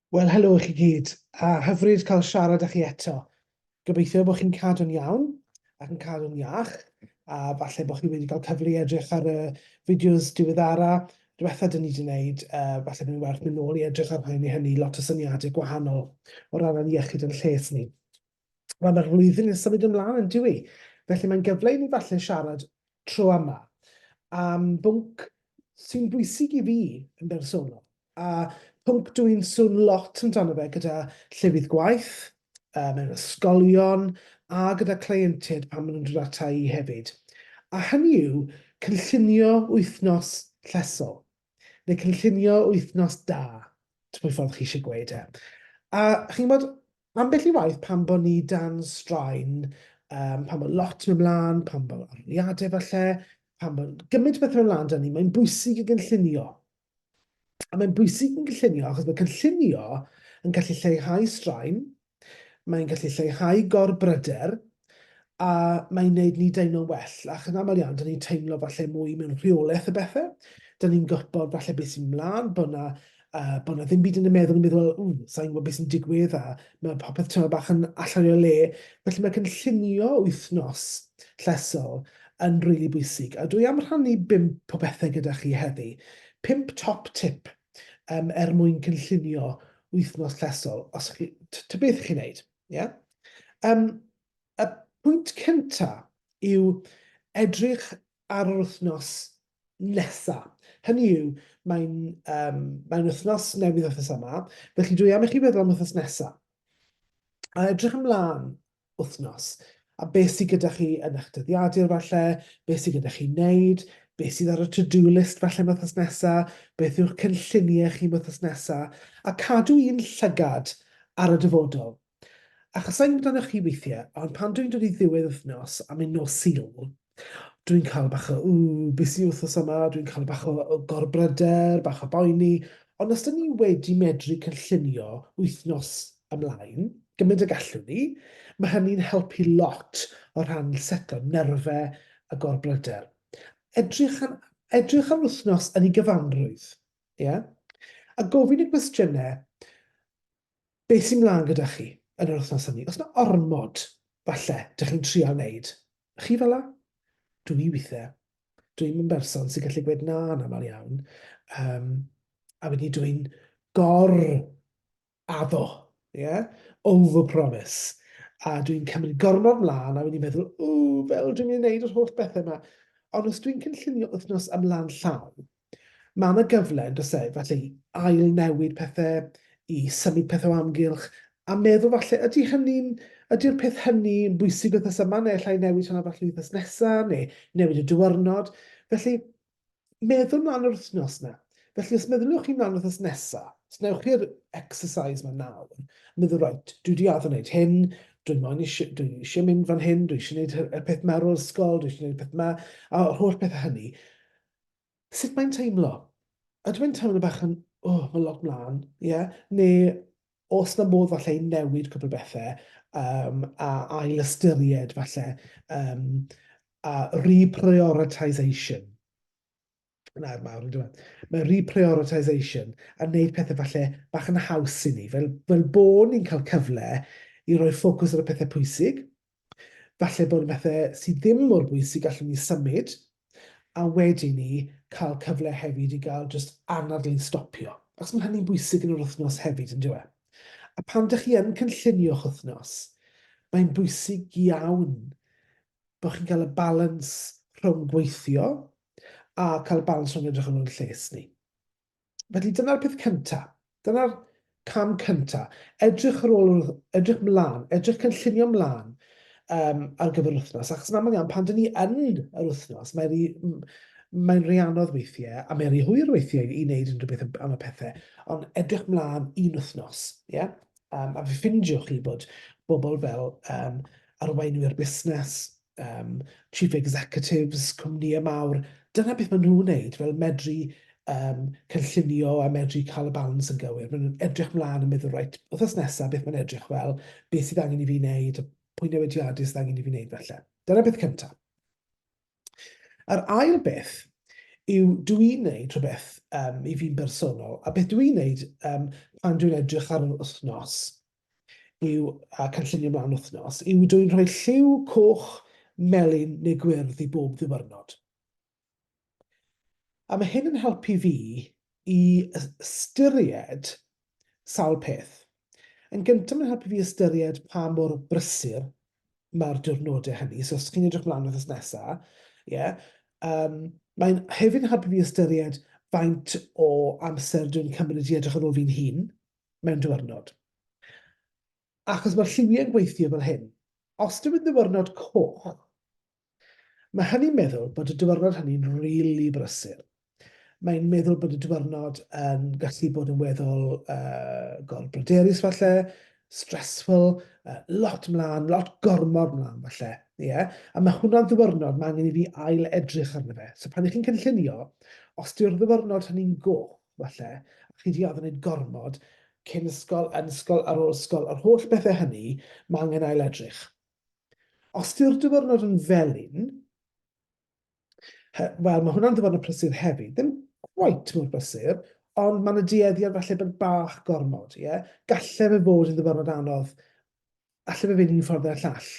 Wel, helo i chi gyd, a hyfryd cael siarad â chi eto. Gobeithio bod chi'n cadw'n iawn ac yn cadw'n iach, a falle bod chi wedi cael cyfle i edrych ar y fideos diweddara. Diwetha dyn ni wedi gwneud, falle bod ni'n werth mynd nôl i edrych ar hyn i hynny, lot o syniadau gwahanol o ran yn iechyd yn lles ni. Wel, mae'r flwyddyn yn symud ymlaen yn diwy, felly mae'n gyfle i ni falle siarad tro yma am bwnc sy'n bwysig i fi yn bersonol. A pwnc dwi'n sôn lot amdano fe gyda llefydd gwaith, mewn ysgolion, a gyda cleientiaid pan maen nhw'n dod ata i hefyd. A hynny yw cynllunio wythnos llesol, neu cynllunio wythnos da, pwy ffordd chi eisiau gweud e. A chi'n bod, ambell i waith pan bod ni dan straen, pan bod lot yn ymlaen, pan bod arholiadau falle, pan bod gymaint o bethau ymlaen dyn ni, mae'n bwysig i gynllunio. A mae'n bwysig yn gynllunio achos mae cynllunio yn gallu lleihau straen, mae'n gallu lleihau gorbryder, a mae'n gwneud ni deimlo'n well. Ac yn aml iawn, dyn ni'n teimlo falle mwy mewn rheolaeth y bethau. Dyn ni'n gwybod falle beth sy'n ymlaen, bod na ddim byd yn y meddwl, sa'n gwybod beth sy'n digwydd, a mae popeth tyma bach yn allan o'i le. Felly mae cynllunio wythnos llesol yn rili bwysig. A dwi am rhannu 5 o bethau gyda chi heddi. 5 top tip mwyn cynllunio wythnos llesol. Os chi, beth chi'n neud? Yeah? Y pwynt cyntaf yw edrych ar yr wythnos nesaf. Hynny yw, mae'n wythnos newydd wythnos yma, felly dwi am i chi feddwl am wythnos nesaf. A edrych ymlaen wythnos, a beth sydd gyda chi yn eich dyddiadur falle, beth sydd gyda chi wneud, beth sydd ar y to-do list falle wythnos nesaf, beth yw'ch cynlluniau chi wythnos nesaf, a cadw un llygad ar y dyfodol. Achos sa'n gwybod chi weithiau, ond pan dwi'n dod i ddiwedd wythnos a mynd nos Sul, dwi'n cael bach o, beth sy'n wythnos yma, dwi'n cael bach o gorbryder, bach o boeni, ond os dyn ni wedi medru cynllunio wythnos ymlaen, gymaint y gallwn ni, mae hynny'n helpu lot o ran setlo nerfau a gorbryder. Edrych ar wythnos yn ei gyfanrwydd, yeah? A gofyn y gwestiynau, beth sy'n mlaen gyda chi yn yr wythnos hynny? Os yna ormod, falle, dych chi'n trio wneud. Chi fel la? Dwi weithiau. Dwi'n yn berson sy'n gallu gweud na yn aml iawn. A wedi dwi'n addo, yeah? Over-promise. A dwi'n cymryd gormod mlaen a wedi meddwl, fel dwi'n mynd i wneud yr holl bethau yma. Ond os dwi'n cynllunio wythnos ymlaen llaw, mae yna gyfle, does e, falle i ail newid pethau, i symud pethau o amgylch, a meddwl falle, ydy'r peth hynny yn bwysig wythnos yma, neu allai newid hwnna falle wythnos nesaf, neu newid y diwrnod. Felly, meddwl mlaen yr wythnos yna. Felly, os meddylwch chi mlaen wythnos nesaf, os newch chi'r exercise yma nawr, meddwl, rhaid, dwi wedi addo wneud hyn, dwi eisiau mynd fan hyn, dwi eisiau gwneud y peth marw ysgol, dwi eisiau gwneud y peth yma, a'r holl pethau hynny. Sut mae'n teimlo? Ydw i'n teimlo bach yn, mae lot mlaen, yeah? Neu os na modd falle i newid cwbl bethau a ail ystyried falle a reprioritization. Na'r mawr yn dweud. Mae reprioritization a wneud pethau falle bach yn haws i ni, fel bod ni'n cael cyfle i roi ffocws ar y pethau pwysig, falle bod y pethau sydd ddim mor bwysig gallwn ni symud, a wedyn ni cael cyfle hefyd i gael just anadlu'n stopio. Ac mae hynny'n bwysig yn yr wythnos hefyd yn diwedd. A pan ydych chi yn cynllunio'ch wythnos, mae'n bwysig iawn bod chi'n cael y balans rhwng gweithio a cael y balans rhwng edrych yn ôl lles ni. Felly dyna'r peth cyntaf. Dyna'r cam cyntaf. Edrych mlaen, edrych cynllunio mlaen ar gyfer yr wythnos. Achos yn aml iawn, pan dyn ni yn yr wythnos, mae'n rhy anodd weithiau, a mae'n rhy hwyr weithiau i wneud unrhyw beth am y pethau, ond edrych mlaen un wythnos. Yeah? A fe ffindiwch chi bod bobl fel arweinwyr busnes, chief executives, cwmnïau mawr, dyna beth maen nhw'n wneud, fel medru cynllunio a medru cael y balans yn gywir. Maen nhw'n edrych mlaen yn meddwl, reit, wythnos nesaf, beth mae'n edrych fel, beth sydd angen i fi wneud, pwy newidiadau sydd angen i fi wneud felly. Dyna beth cyntaf. Yr ail beth yw dwi'n wneud rhywbeth i fi'n bersonol, a beth dwi'n wneud pan dwi'n edrych ar yr wythnos, a cynllunio mlaen wythnos, yw dwi'n rhoi lliw coch, melyn neu gwyrdd i bob ddiwrnod. A mae hyn yn helpu fi i ystyried sawl peth. Yn gyntaf, mae'n helpu fi ystyried pa mor brysur mae'r diwrnodau hynny. So, os chi'n edrych mlaen wythnos nesaf, mae'n hefyd yn helpu fi ystyried faint o amser dwi'n cymryd i edrych ar ôl fi'n hun mewn diwrnod. Achos mae'r lliwiau'n gweithio fel hyn. Os dwi'n ddiwrnod coch, mae hynny'n meddwl bod y diwrnod hynny'n rili brysur. Mae'n meddwl bod y diwrnod yn gallu bod yn weddol gorbryderus falle, stressful, lot mlaen, lot gormod mlaen falle. Yeah? A mae hwnna'n ddiwrnod mae angen i fi ail edrych arno fe. So pan ych chi'n cynllunio, os dyw'r ddiwrnod hynny'n goch falle, a chi di addo wneud gormod, cyn ysgol, yn ysgol, ar ôl ysgol, a'r holl bethau hynny, mae angen ail edrych. Os dyw'r diwrnod yn felyn, wel, mae hwnna'n ddiwrnod prysur hefyd. Ddim quite mor brysur, ond mae'n y dueddiad falle bod bach gormod. Yeah? Galle fe fod yn ddiwrnod anodd, alle fe fynd un ffordd i'r llall.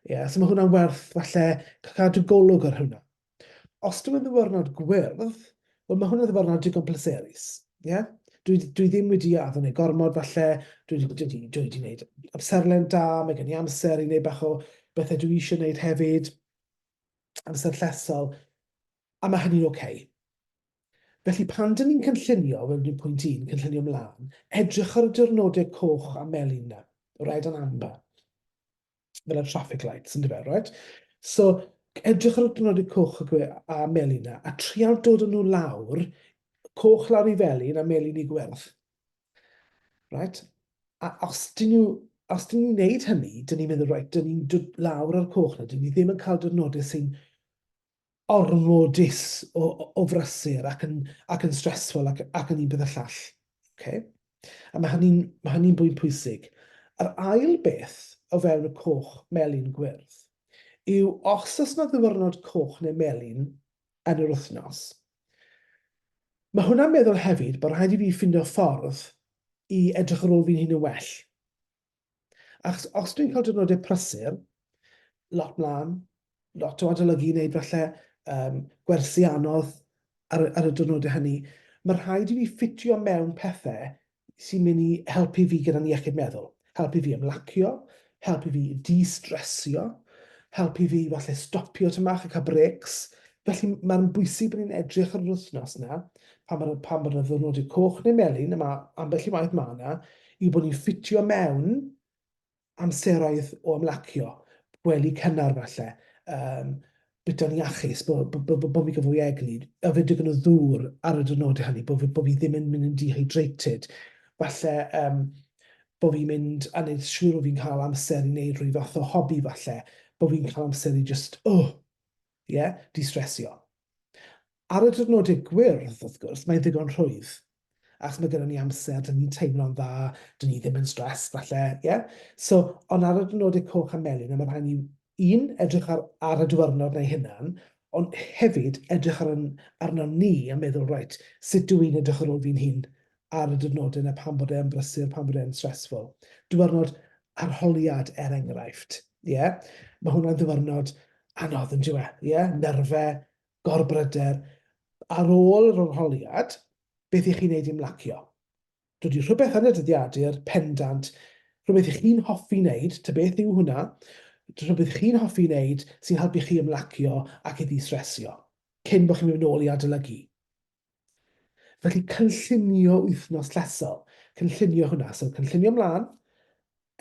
Yeah? So mae hwnna'n werth falle cadw golwg ar hwnna. Os dwi'n ddiwrnod gwyrdd, wel mae hwnna'n ddiwrnod digon pleserus. Yeah? Dwi ddim wedi addo neu gormod falle, dwi wedi gwneud amserlen da, mae gen i amser i wneud bach o bethau dwi eisiau wneud hefyd, amser llesol, a mae hynny'n okay. Felly pan dyn ni'n cynllunio, fel dwi'n pwynt 1, cynllunio mlaen, edrych ar y diwrnodau coch a melyn na, red and amber, fel y traffic lights, yn dweud, right? So, edrych ar y diwrnodau coch a melyn na, a trial dod â nhw lawr, coch lawr i felyn a melyn i gwyrdd. Right? A os dyn ni'n neud hynny, dyn ni'n meddwl, right, dyn ni'n dod lawr ar coch na, dyn ni ddim yn cael diwrnodau sy'n ormodus o frysur ac yn stressful ac yn un bydd y llall. Okay? A mae hynny'n bwynt pwysig. Yr ail beth o fewn y coch, melyn, gwyrdd, yw os oes na ddiwrnod coch neu melyn yn yr wythnos, mae hwnna'n meddwl hefyd bod rhaid i fi ffindio ffordd i edrych ar ôl fi'n hun yn well. Achos os dwi'n cael diwrnodau prysur, lot mlaen, lot o adolygu i wneud falle, gwersi anodd ar y diwrnodau hynny, mae rhaid i fi ffitio mewn pethau sy'n mynd i helpu fi gyda'n iechyd meddwl. Helpu fi ymlacio, helpu fi di-stressio, helpu fi falle stopio tymach a cael breaks. Felly mae'n bwysig bod ni'n edrych ar yr wythnos yna, pan bod yna ddiwrnodau coch neu melyn, yma ambell i waith ma yna, yw bod ni'n ffitio mewn amseroedd o ymlacio, gwely cynnar falle, byta'n iachus, bod fi gyda fwy egni, a fe digon o ddŵr ar y diwrnodau hynny, bod fi ddim yn mynd yn dehydrated. Falle bod fi'n mynd a wneud siŵr o fi'n cael amser i wneud rhyw fath o hobi falle, bod fi'n cael amser i just, di-stressio. Ar y diwrnodau gwyrdd, wrth gwrs, mae'n ddigon rhwydd. Achos mae gyda ni amser, dyn ni'n teimlo'n dda, dyn ni ddim yn stres, falle, yeah? So, ond ar y diwrnodau coch a melyn, mae rhaid ni, edrych ar y diwrnod neu hynna'n, ond hefyd edrych arno ni a meddwl, right, sut dwi'n edrych ar ôl fi'n hun ar y diwrnodau yna pan bod e'n brysur, pan bod e'n stressful. Diwrnod arholiad, enghraifft, yeah? Mae hwnna'n diwrnod anodd yn diwe, yeah? Nerfau, gorbryder. Ar ôl yr arholiad, beth i chi'n neud i ymlacio? Dod i rhywbeth yn y dyddiadur, pendant, rhywbeth i chi'n hoffi wneud, ta beth yw hwnna, rhywbeth chi'n hoffi wneud sy'n helpu chi ymlacio ac i ddistresio, cyn bod chi'n mynd nôl i adolygu. Felly cynllunio wythnos llesol, cynllunio hwnna, so cynllunio mlaen,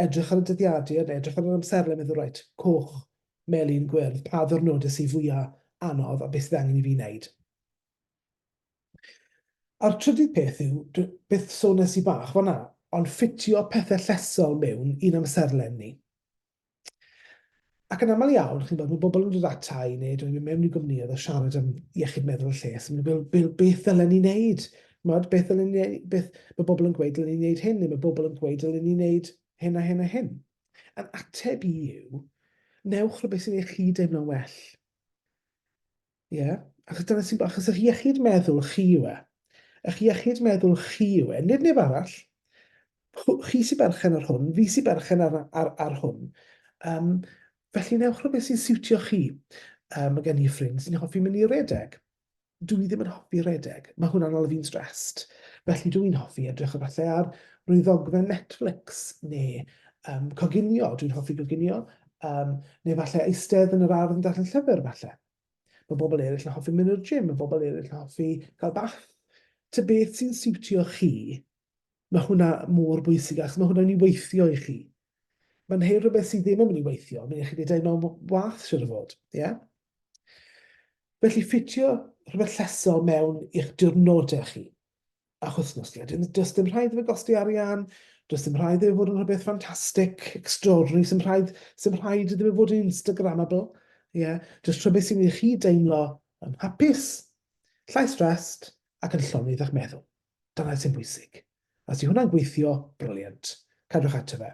edrych ar y dyddiadur, edrych ar yr amserlen, meddwl, reit, coch, melyn, gwyrdd, pa ddiwrnodau sy'n fwyaf anodd a beth sydd angen i fi wneud. A'r trydydd peth yw, beth sones i bach fan'na, ond ffitio pethau llesol mewn un amserlen ni. Ac yn aml iawn, chi'n bod, mae bobl yn dod ata i neu dwi'n mynd mewn i gwmnïau a siarad am iechyd meddwl lles. Beth ddylen ni wneud? Beth ddylen ni wneud? Mae bobl yn gweud dylen ni wneud hyn, neu mae bobl yn gweud dylen ni wneud hyn a hyn a hyn. Yn ateb i yw, newch rhywbeth sy'n eich chi deimlo'n well. Yeah? Achos dyna sy'n achos eich iechyd meddwl chi yw e. Eich iechyd meddwl chi yw e, nid neb arall. Chi sy'n berchen ar hwn, fi sy'n berchen ar hwn. Felly newch rhywbeth sy'n siwtio chi. Mae gen i ffrind sy'n hoffi mynd i redeg. Dwi ddim yn hoffi redeg. Mae hwnna'n ôl fi'n stressed. Felly dwi'n hoffi edrych o falle ar rwyddogfen Netflix neu coginio. Dwi'n hoffi coginio. Neu falle eistedd yn yr ardd yn darllen llyfr falle. Mae bobl eraill yn hoffi mynd i'r gym, mae bobl eraill yn hoffi cael bath. Ta beth sy'n siwtio chi, mae hwnna mor bwysig, achos mae hwnna'n ei weithio i chi. Mae'n hyn rhywbeth sydd ddim yn mynd i weithio, mae'n eich chi wedi dweud mewn wath sydd o fod. Yeah? Felly ffitio rhywbeth llesol mewn i'ch diwrnodau chi. Achos nos chi, does dim rhaid fe gosti arian, does dim rhaid fe fod yn rhywbeth ffantastig, extraordinary, sim rhaid iddo fe fod yn Instagrammable. Yeah? Just rhywbeth sy'n ei chi deimlo yn hapus, llai stressed ac yn llonydd eich meddwl. Dyna sy'n bwysig. A os yw hwnna'n gweithio, briliant. Cadwch ato fe.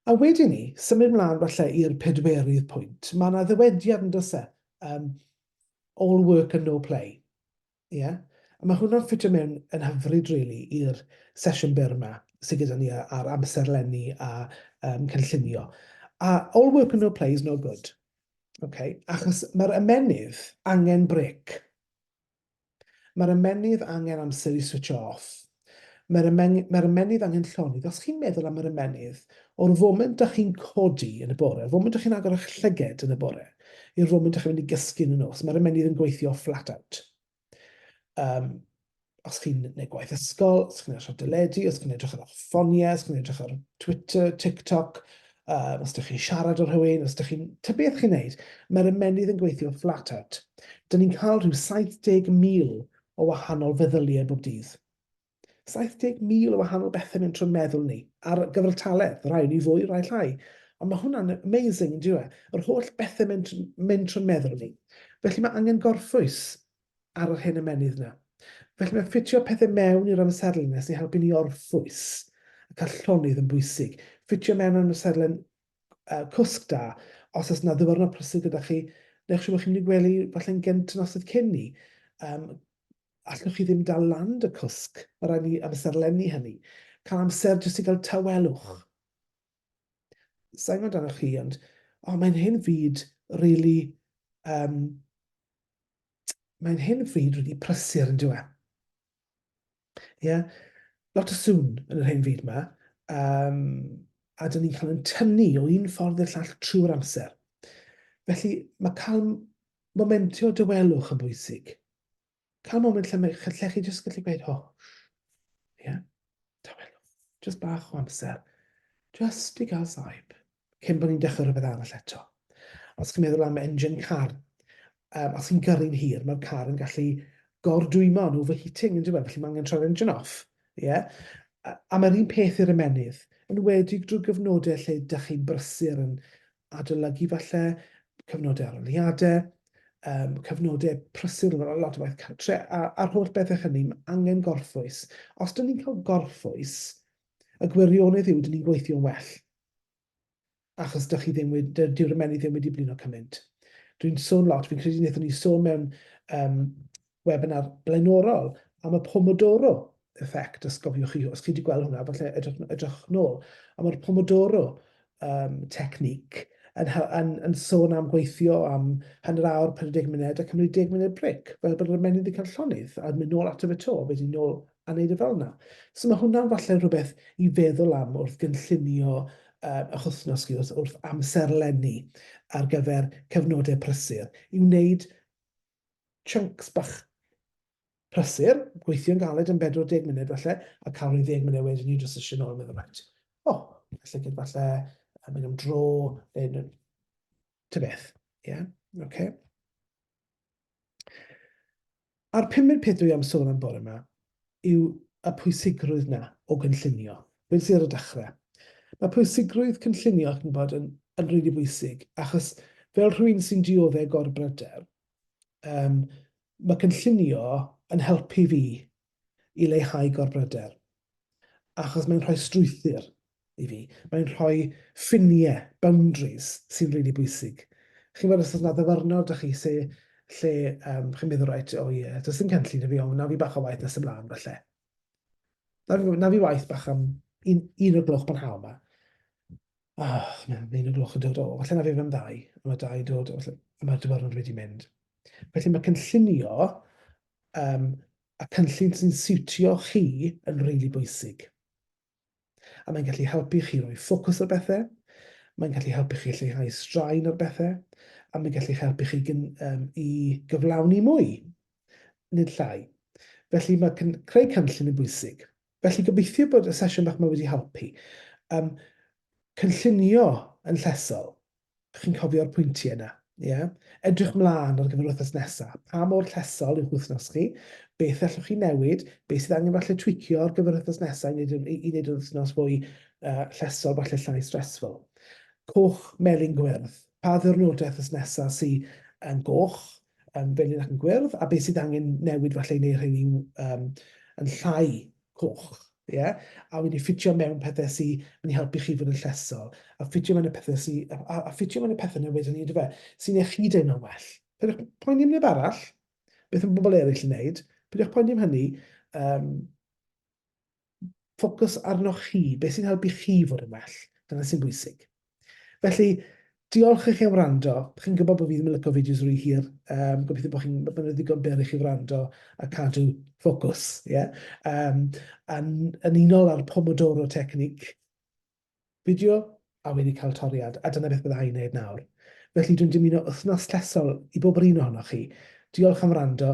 A wedyn ni, symud mlaen falle i'r pedwerydd pwynt. Mae yna ddywediad yn dysau. All work and no play. Yeah? A mae hwnna'n ffitio mewn yn hyfryd, really, i'r sesiwn byr yma sydd gyda ni ar amserlenni a cynllunio. A all work and no play is no good. Okay? Achos mae'r ymennydd angen brec. Mae'r ymennydd angen amser i switch off. Mae'r ymennydd angen llonydd. Os chi'n meddwl am yr ymennydd, o'r foment ydych chi'n codi yn y bore, o'r foment ydych chi'n agor eich llyged yn y bore, i'r foment ydych chi'n mynd i gysgu yn y nos, mae'r ymennydd yn gweithio flat out. Os chi'n gwneud gwaith ysgol, os chi'n edrych ar deledu, os chi'n edrych ar ffoniau, os chi'n edrych ar Twitter, TikTok, os ydych chi'n siarad o'r rhywun, os ydych chi'n... Ta beth chi'n neud, mae'r ymennydd yn gweithio flat out. Dyn ni'n cael rhyw 70,000 o wahanol feddyliau bob dydd. 70,000 o wahanol bethau mynd trwy'n meddwl ni, ar gyfartaledd, rai ni fwy, rai llai. Ond mae hwnna'n amazing, yn diwy. Yr holl bethau mynd trwy'n meddwl ni. Felly mae angen gorffwys ar yr hyn ymennydd yna. Felly mae ffitio pethau mewn i'r amserlen nes i helpu ni orffwys a cael llonydd yn bwysig. Ffitio mewn i'r amserlen cwsg da, os oes yna ddiwrnod prysur gyda chi, newch siŵr bod chi'n mynd i gwely falle'n gynt yn osydd cyn ni. Allwch chi ddim dal land y cwsg, mae rhaid ni amserlenni hynny. Cael amser jyst i gael tawelwch. Sa'n gwybod amdano chi, ond mae'n hyn fyd really, mae'n hyn fyd really prysur yn diwy. Yeah? Lot o sŵn yn yr hyn fyd yma, a dyn ni'n cael yn tynnu o un ffordd i'r llall trwy'r amser. Felly mae cael momentio dywelwch yn bwysig. Cael moment lle chi jyst gallu gweud, yeah, dywelwch, jyst bach o amser, jyst i gael saib, cyn bod ni'n dechrau rhywbeth arall eto. Os chi'n meddwl am engine car, os chi'n gyrru'n hir, mae'r car yn gallu gordwymo yn overheating, yn dweud, felly mae angen troi'r engine off. Yeah? A mae'r un peth i'r ymennydd, yn wedig drwy gyfnodau lle ydych chi'n brysur yn adolygu falle, cyfnodau aroliadau, cyfnodau prysur yn lot o waith cartre, a'r holl bethau hynny, mae angen gorffwys. Os dyn ni'n cael gorffwys, y gwirionedd yw, dyn ni'n gweithio'n well. Achos dyw'r ymennydd ddim wedi blino cymaint. Dwi'n sôn lot, fi'n credu wnaethon ni sôn mewn webinar blaenorol am y Pomodoro effect, os gofiwch chi, os chi wedi gweld hwnna, falle edrych nôl. A mae'r Pomodoro technique yn sôn am gweithio am 100 awr, 40 munud, a cymryd 10 munud bric, fel bod yr ymennydd wedi cael llonydd, a mynd nôl ato fe to, wedyn nôl a wneud y fel yna. So mae hwnna'n falle rhywbeth i feddwl am wrth gynllunio eich wythnos chi, wrth amserlenni ar gyfer cyfnodau prysur, i wneud chunks bach prysur, gweithio'n galed yn 40 munud falle, a cael rhyw 10 munud wedyn ni jyst eisiau nôl meddwl right. Falle gyda falle mynd am dro, neu ty beth. Yeah? Okay. A'r pumed peth dwi am sôn am bore yma yw y pwysigrwydd na o gynllunio. Beth sydd ar y dechrau? Mae pwysigrwydd cynllunio yn bod yn rili bwysig, achos fel rhywun sy'n dioddau gorbryder, mae cynllunio yn helpu fi i leihau gorbryder. Achos mae'n rhoi strwythur i fi. Mae'n rhoi ffiniau, boundaries, sy'n rili bwysig. Chi'n gwybod os oes yna ddyfyrnod â chi lle chi'n meddwl, reit, o ie, does dim cynllun i fi, ond na fi bach o waith nes ymlaen, falle. Na fi waith bach am 1 o'r gloch pan hawl yma. Mae'n 1 o'r gloch yn dod o, falle na fi fy ddau, a mae 2 yn dod, a mae'r ddyfyrnod wedi mynd. Felly mae cynllunio a cynllun sy'n siwtio chi yn rili bwysig. A mae'n gallu helpu chi roi ffocws ar bethau, mae'n gallu helpu chi lleihau straen ar bethau, a mae'n gallu helpu chi i gyflawni mwy, nid llai. Felly mae creu cynllun yn bwysig. Felly gobeithio bod y sesiwn bach yma wedi helpu. Cynllunio yn llesol, chi'n cofio'r pwyntiau yna. Yeah? Edrych mlaen ar gyfer wythnos nesaf. Pa mor llesol yw wythnos chi? Beth allwch chi newid? Beth sydd angen falle twicio ar gyfer wythnos nesaf i wneud yr wythnos fwy llesol, falle llai stressful. Coch, melyn, gwyrdd. Pa ddiwrnodaeth wythnos nesaf sydd yn goch, felyn ac yn gwyrdd, a beth sydd angen newid falle i wneud rhywun yn llai coch. Yeah? A wedi ffitio mewn pethau sy'n mynd i helpu chi fod yn llesol, a ffitio mewn y pethau yna wedyn ni, sy'n eich chi deimlo'n well. Pidwch poeni am neb arall, beth mae bobl eraill yn gwneud, pidwch poeni am hynny, ffocws arnoch chi, beth sy'n helpu chi fod yn well. Dyna sy'n bwysig. Felly, diolch i chi am wrando. Chi'n gwybod bod fi ddim yn licio fideos rhy hir. Gobeithio bod chi'n ddigon byr i chi wrando a cadw ffocws. Yeah? Yn unol ar Pomodoro technique fideo a wedi cael toriad. A dyna beth byddai i'n gwneud nawr. Felly dwi'n dymuno wythnos llesol i bob un ohonoch chi. Diolch am wrando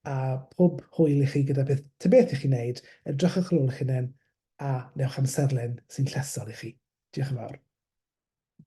a pob hwyl i chi gyda beth i chi'n gwneud. Edrychwch ar ôl eich hunain a newch amserlen sy'n llesol i chi. Diolch yn fawr.